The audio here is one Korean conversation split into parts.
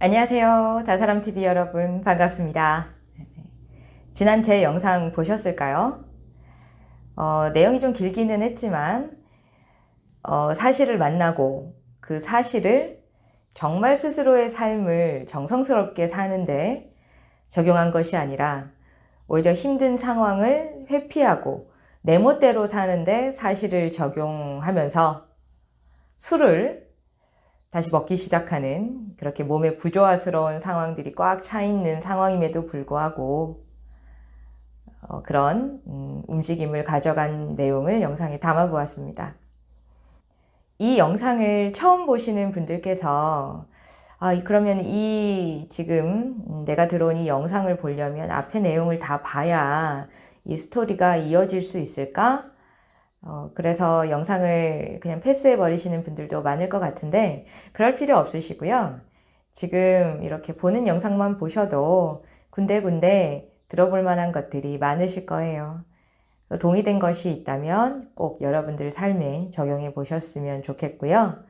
안녕하세요. 다사람TV 여러분 반갑습니다. 지난 제 영상 보셨을까요? 내용이 좀 길기는 했지만 사실을 만나고 그 사실을 정말 스스로의 삶을 정성스럽게 사는데 적용한 것이 아니라 오히려 힘든 상황을 회피하고 내 멋대로 사는데 사실을 적용하면서 술을 다시 먹기 시작하는 그렇게 몸에 부조화스러운 상황들이 꽉 차 있는 상황임에도 불구하고 그런 움직임을 가져간 내용을 영상에 담아 보았습니다. 이 영상을 처음 보시는 분들께서 그러면 이 지금 내가 들어온 이 영상을 보려면 앞에 내용을 다 봐야 이 스토리가 이어질 수 있을까? 그래서 영상을 그냥 패스해 버리시는 분들도 많을 것 같은데 그럴 필요 없으시고요. 지금 이렇게 보는 영상만 보셔도 군데군데 들어볼 만한 것들이 많으실 거예요. 동의된 것이 있다면 꼭 여러분들 삶에 적용해 보셨으면 좋겠고요.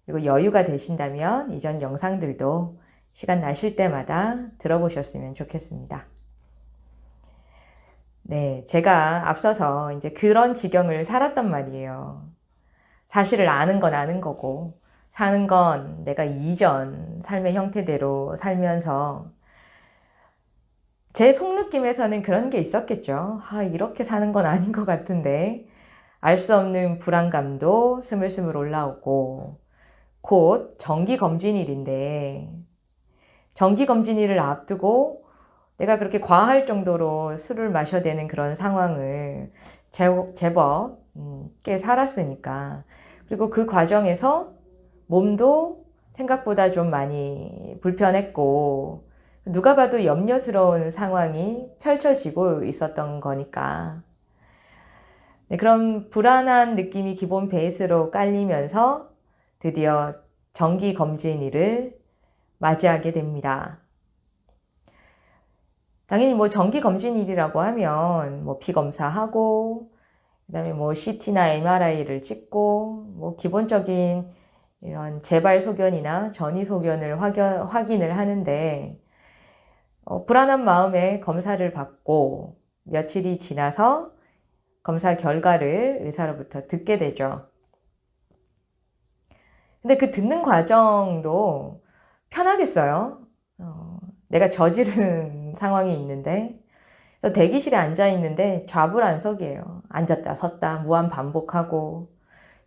그리고 여유가 되신다면 이전 영상들도 시간 나실 때마다 들어보셨으면 좋겠습니다. 네, 제가 앞서서 이제 그런 지경을 살았단 말이에요. 사실을 아는 건 아는 거고, 사는 건 내가 이전 삶의 형태대로 살면서 제 속느낌에서는 그런 게 있었겠죠. 이렇게 사는 건 아닌 것 같은데, 알 수 없는 불안감도 스물스물 올라오고, 곧 정기검진일인데, 정기검진일을 앞두고 내가 그렇게 과할 정도로 술을 마셔야 되는 그런 상황을 제법 꽤 살았으니까. 그리고 그 과정에서 몸도 생각보다 좀 많이 불편했고, 누가 봐도 염려스러운 상황이 펼쳐지고 있었던 거니까. 네, 그런 불안한 느낌이 기본 베이스로 깔리면서 드디어 정기검진일을 맞이하게 됩니다. 당연히 뭐 정기검진일이라고 하면 뭐 피검사하고 그다음에 뭐 CT나 MRI를 찍고 뭐 기본적인 이런 재발 소견이나 전이 소견을 확인을 하는데 불안한 마음에 검사를 받고 며칠이 지나서 검사 결과를 의사로부터 듣게 되죠. 근데 그 듣는 과정도 편하겠어요. 내가 저지른 상황이 있는데 대기실에 앉아 있는데 좌불안석이에요. 앉았다 섰다 무한 반복하고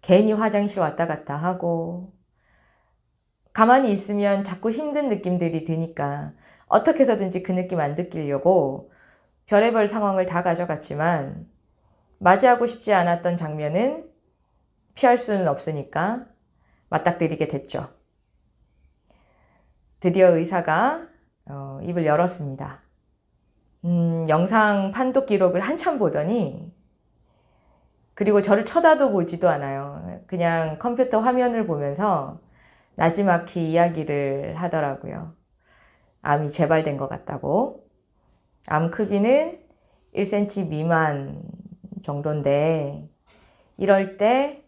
괜히 화장실 왔다 갔다 하고 가만히 있으면 자꾸 힘든 느낌들이 드니까 어떻게 해서든지 그 느낌 안 느끼려고 별의별 상황을 다 가져갔지만 맞이하고 싶지 않았던 장면은 피할 수는 없으니까 맞닥뜨리게 됐죠. 드디어 의사가 입을 열었습니다. 영상 판독 기록을 한참 보더니 그리고 저를 쳐다도 보지도 않아요. 그냥 컴퓨터 화면을 보면서 나지막히 이야기를 하더라고요. 암이 재발된 것 같다고. 암 크기는 1cm 미만 정도인데 이럴 때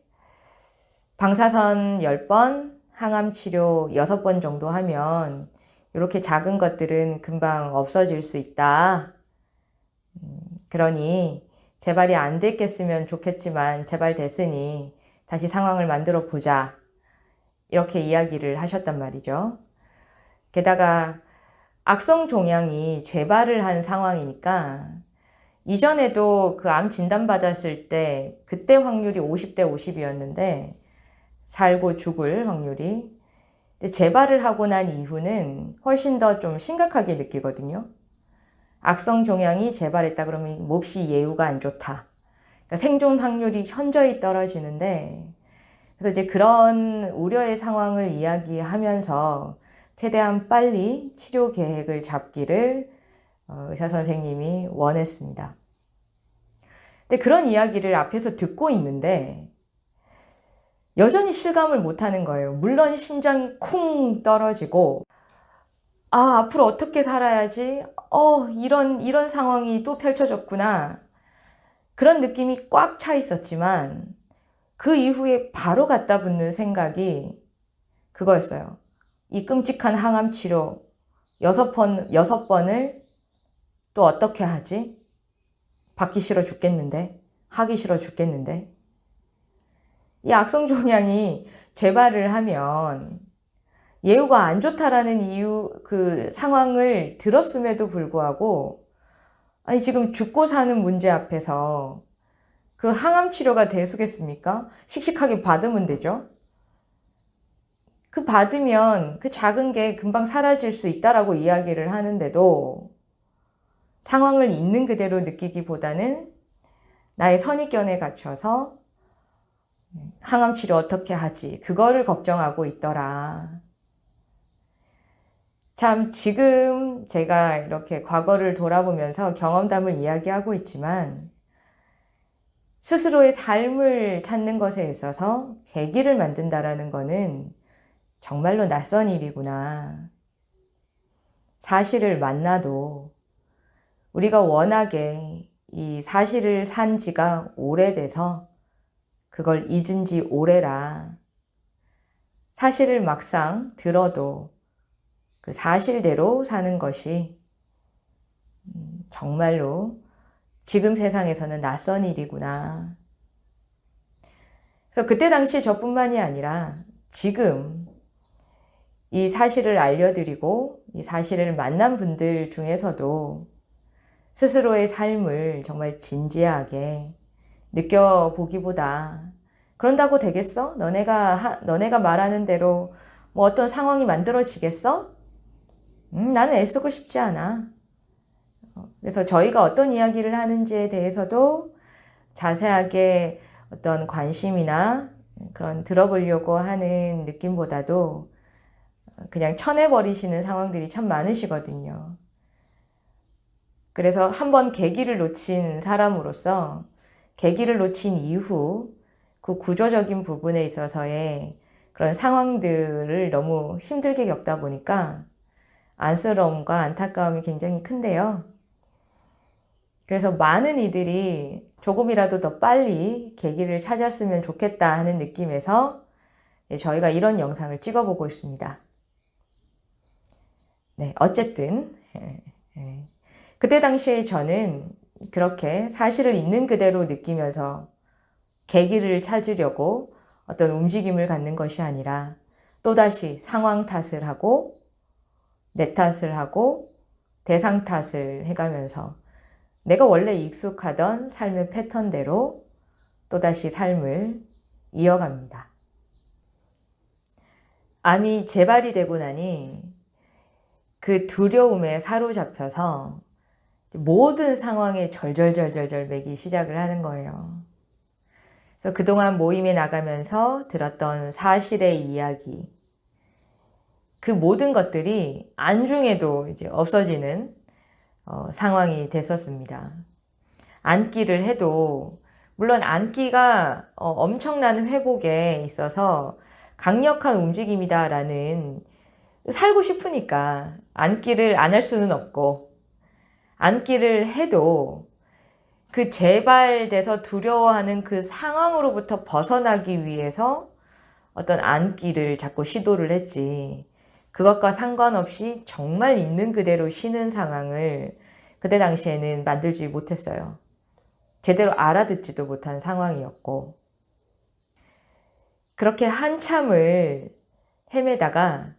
방사선 10번, 항암 치료 6번 정도 하면 이렇게 작은 것들은 금방 없어질 수 있다. 그러니 재발이 안 됐겠으면 좋겠지만 재발됐으니 다시 상황을 만들어 보자. 이렇게 이야기를 하셨단 말이죠. 게다가 악성 종양이 재발을 한 상황이니까 이전에도 그 암 진단받았을 때 그때 확률이 50대 50이었는데 살고 죽을 확률이 재발을 하고 난 이후는 훨씬 더 좀 심각하게 느끼거든요. 악성 종양이 재발했다 그러면 몹시 예후가 안 좋다. 그러니까 생존 확률이 현저히 떨어지는데 그래서 이제 그런 우려의 상황을 이야기하면서 최대한 빨리 치료 계획을 잡기를 의사 선생님이 원했습니다. 근데 그런 이야기를 앞에서 듣고 있는데 여전히 실감을 못하는 거예요. 물론 심장이 쿵 떨어지고 앞으로 어떻게 살아야지? 이런 상황이 또 펼쳐졌구나. 그런 느낌이 꽉 차 있었지만 그 이후에 바로 갖다 붙는 생각이 그거였어요. 이 끔찍한 항암 치료 6번을 또 어떻게 하지? 받기 싫어 죽겠는데? 하기 싫어 죽겠는데? 이 악성 종양이 재발을 하면 예후가 안 좋다라는 그 상황을 들었음에도 불구하고 아니 지금 죽고 사는 문제 앞에서 그 항암 치료가 대수겠습니까? 씩씩하게 받으면 되죠. 그 받으면 그 작은 게 금방 사라질 수 있다라고 이야기를 하는데도 상황을 있는 그대로 느끼기보다는 나의 선입견에 갇혀서 항암 치료 어떻게 하지? 그거를 걱정하고 있더라. 참 지금 제가 이렇게 과거를 돌아보면서 경험담을 이야기하고 있지만 스스로의 삶을 찾는 것에 있어서 계기를 만든다라는 거는 정말로 낯선 일이구나. 사실을 만나도 우리가 워낙에 이 사실을 산 지가 오래돼서 그걸 잊은 지 오래라. 사실을 막상 들어도 그 사실대로 사는 것이 정말로 지금 세상에서는 낯선 일이구나. 그래서 그때 당시 저뿐만이 아니라 지금 이 사실을 알려드리고 이 사실을 만난 분들 중에서도 스스로의 삶을 정말 진지하게 느껴보기보다 그런다고 되겠어? 너네가 말하는 대로 뭐 어떤 상황이 만들어지겠어? 나는 애쓰고 싶지 않아. 그래서 저희가 어떤 이야기를 하는지에 대해서도 자세하게 어떤 관심이나 그런 들어보려고 하는 느낌보다도 그냥 쳐내버리시는 상황들이 참 많으시거든요. 그래서 한번 계기를 놓친 사람으로서 계기를 놓친 이후 그 구조적인 부분에 있어서의 그런 상황들을 너무 힘들게 겪다 보니까 안쓰러움과 안타까움이 굉장히 큰데요. 그래서 많은 이들이 조금이라도 더 빨리 계기를 찾았으면 좋겠다 하는 느낌에서 저희가 이런 영상을 찍어보고 있습니다. 네, 어쨌든 그때 당시에 저는 그렇게 사실을 있는 그대로 느끼면서 계기를 찾으려고 어떤 움직임을 갖는 것이 아니라 또다시 상황 탓을 하고 내 탓을 하고 대상 탓을 해가면서 내가 원래 익숙하던 삶의 패턴대로 또다시 삶을 이어갑니다. 암이 재발이 되고 나니 그 두려움에 사로잡혀서 모든 상황에 절절절절절 매기 시작을 하는 거예요. 그래서 그동안 모임에 나가면서 들었던 사실의 이야기, 그 모든 것들이 안중에도 이제 없어지는 상황이 됐었습니다. 앉기를 해도 물론 앉기가 엄청난 회복에 있어서 강력한 움직임이다라는 살고 싶으니까 앉기를 안 할 수는 없고 앉기를 해도 그 재발돼서 두려워하는 그 상황으로부터 벗어나기 위해서 어떤 앉기를 자꾸 시도를 했지 그것과 상관없이 정말 있는 그대로 쉬는 상황을 그때 당시에는 만들지 못했어요. 제대로 알아듣지도 못한 상황이었고 그렇게 한참을 헤매다가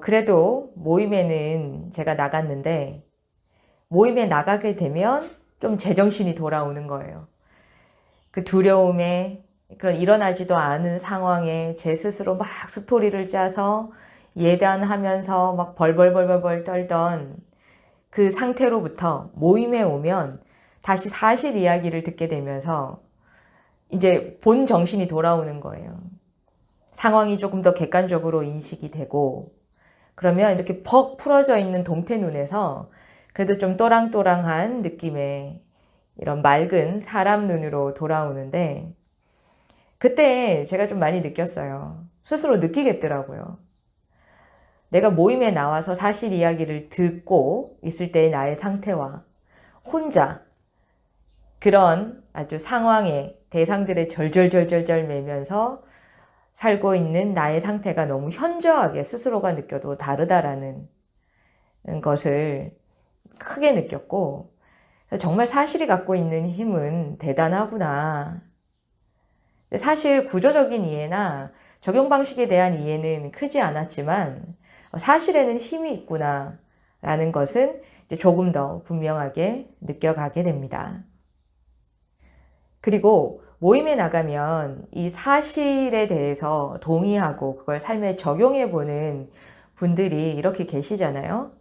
그래도 모임에는 제가 나갔는데 모임에 나가게 되면 좀 제정신이 돌아오는 거예요. 그 두려움에 그런 일어나지도 않은 상황에 제 스스로 막 스토리를 짜서 예단하면서 막 벌벌벌벌 떨던 그 상태로부터 모임에 오면 다시 사실 이야기를 듣게 되면서 이제 본 정신이 돌아오는 거예요. 상황이 조금 더 객관적으로 인식이 되고 그러면 이렇게 퍽 풀어져 있는 동태 눈에서 그래도 좀 또랑또랑한 느낌의 이런 맑은 사람 눈으로 돌아오는데 그때 제가 좀 많이 느꼈어요. 스스로 느끼겠더라고요. 내가 모임에 나와서 사실 이야기를 듣고 있을 때의 나의 상태와 혼자 그런 아주 상황에 대상들의 절절절절절 매면서 살고 있는 나의 상태가 너무 현저하게 스스로가 느껴도 다르다라는 것을 크게 느꼈고, 정말 사실이 갖고 있는 힘은 대단하구나. 사실 구조적인 이해나 적용 방식에 대한 이해는 크지 않았지만 사실에는 힘이 있구나 라는 것은 이제 조금 더 분명하게 느껴가게 됩니다. 그리고 모임에 나가면 이 사실에 대해서 동의하고 그걸 삶에 적용해 보는 분들이 이렇게 계시잖아요.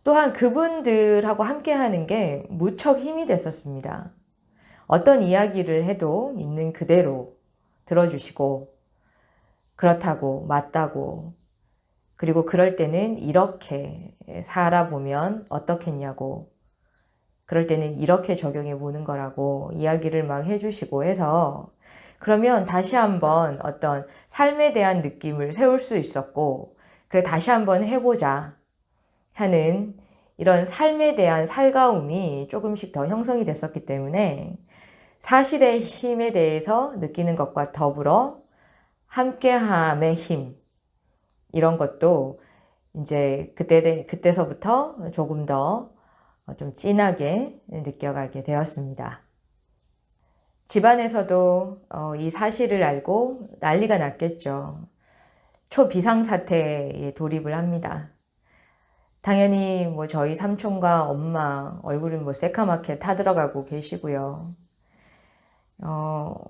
또한 그분들하고 함께 하는 게 무척 힘이 됐었습니다. 어떤 이야기를 해도 있는 그대로 들어주시고, 그렇다고, 맞다고, 그리고 그럴 때는 이렇게 살아보면 어떻겠냐고, 그럴 때는 이렇게 적용해 보는 거라고 이야기를 막 해주시고 해서, 그러면 다시 한번 어떤 삶에 대한 느낌을 세울 수 있었고, 그래 다시 한번 해보자 하는 이런 삶에 대한 살가움이 조금씩 더 형성이 됐었기 때문에 사실의 힘에 대해서 느끼는 것과 더불어 함께함의 힘, 이런 것도 이제 그때서부터 조금 더 좀 진하게 느껴가게 되었습니다. 집안에서도 이 사실을 알고 난리가 났겠죠. 초비상사태에 돌입을 합니다. 당연히 뭐 저희 삼촌과 엄마 얼굴은 뭐 새카맣게 타들어가고 계시고요.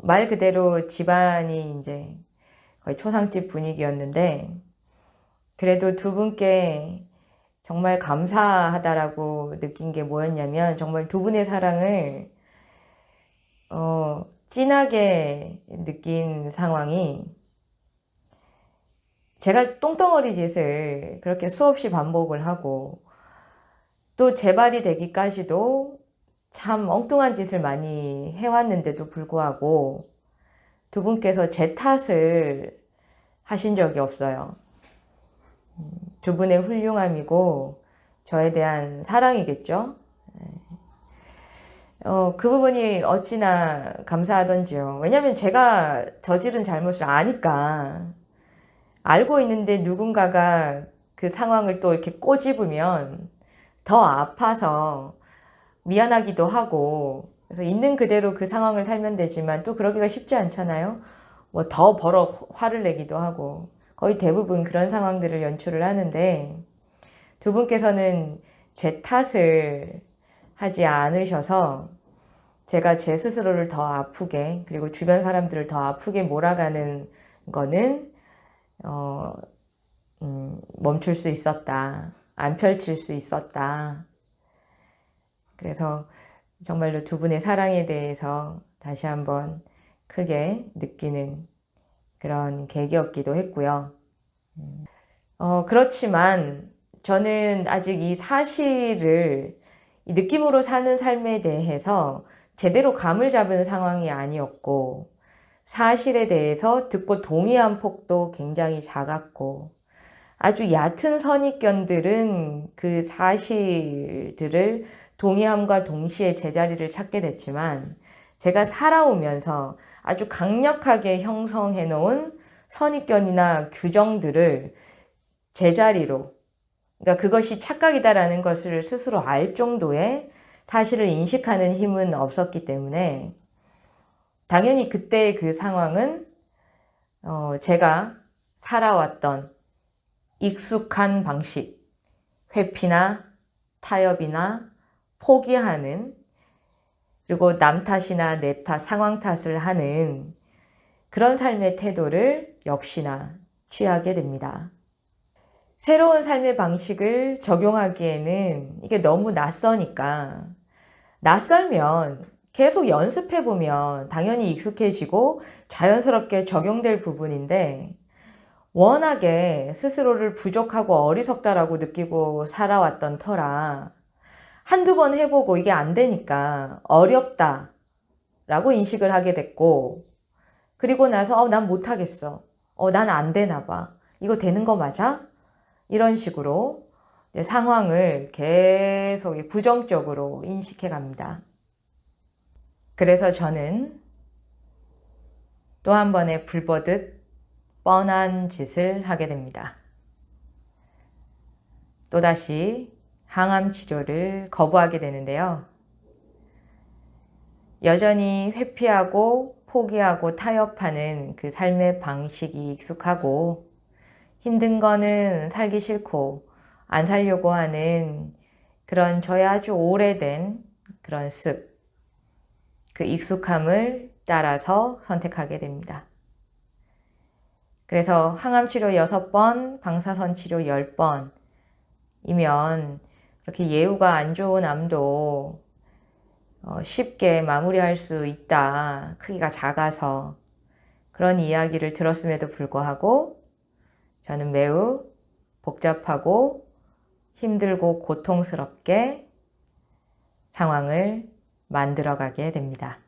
말 그대로 집안이 이제 거의 초상집 분위기였는데, 그래도 두 분께 정말 감사하다라고 느낀 게 뭐였냐면, 정말 두 분의 사랑을 진하게 느낀 상황이, 제가 똥덩어리 짓을 그렇게 수없이 반복을 하고 또 재발이 되기까지도 참 엉뚱한 짓을 많이 해왔는데도 불구하고 두 분께서 제 탓을 하신 적이 없어요. 두 분의 훌륭함이고 저에 대한 사랑이겠죠. 그 부분이 어찌나 감사하던지요. 왜냐하면 제가 저지른 잘못을 아니까, 알고 있는데 누군가가 그 상황을 또 이렇게 꼬집으면 더 아파서 미안하기도 하고, 그래서 있는 그대로 그 상황을 살면 되지만 또 그러기가 쉽지 않잖아요. 뭐 더 화를 내기도 하고, 거의 대부분 그런 상황들을 연출을 하는데, 두 분께서는 제 탓을 하지 않으셔서 제가 제 스스로를 더 아프게, 그리고 주변 사람들을 더 아프게 몰아가는 거는 멈출 수 있었다. 안 펼칠 수 있었다. 그래서 정말로 두 분의 사랑에 대해서 다시 한번 크게 느끼는 그런 계기였기도 했고요. 그렇지만 저는 아직 이 사실을 이 느낌으로 사는 삶에 대해서 제대로 감을 잡은 상황이 아니었고, 사실에 대해서 듣고 동의한 폭도 굉장히 작았고, 아주 얕은 선입견들은 그 사실들을 동의함과 동시에 제자리를 찾게 됐지만, 제가 살아오면서 아주 강력하게 형성해 놓은 선입견이나 규정들을 제자리로, 그러니까 그것이 착각이다라는 것을 스스로 알 정도의 사실을 인식하는 힘은 없었기 때문에, 당연히 그때의 그 상황은 제가 살아왔던 익숙한 방식, 회피나 타협이나 포기하는, 그리고 남 탓이나 내 탓, 상황 탓을 하는 그런 삶의 태도를 역시나 취하게 됩니다. 새로운 삶의 방식을 적용하기에는 이게 너무 낯서니까, 낯설면 계속 연습해보면 당연히 익숙해지고 자연스럽게 적용될 부분인데, 워낙에 스스로를 부족하고 어리석다라고 느끼고 살아왔던 터라 한두 번 해보고 이게 안 되니까 어렵다라고 인식을 하게 됐고, 그리고 나서 난 못하겠어. 난 안 되나 봐. 이거 되는 거 맞아? 이런 식으로 상황을 계속 부정적으로 인식해 갑니다. 그래서 저는 또 한 번의 불보듯 뻔한 짓을 하게 됩니다. 또다시 항암 치료를 거부하게 되는데요. 여전히 회피하고 포기하고 타협하는 그 삶의 방식이 익숙하고 힘든 거는 살기 싫고 안 살려고 하는 그런 저의 아주 오래된 그런 습, 그 익숙함을 따라서 선택하게 됩니다. 그래서 항암치료 6번, 방사선치료 10번이면 그렇게 예후가 안 좋은 암도 쉽게 마무리할 수 있다. 크기가 작아서. 그런 이야기를 들었음에도 불구하고 저는 매우 복잡하고 힘들고 고통스럽게 상황을 만들어가게 됩니다.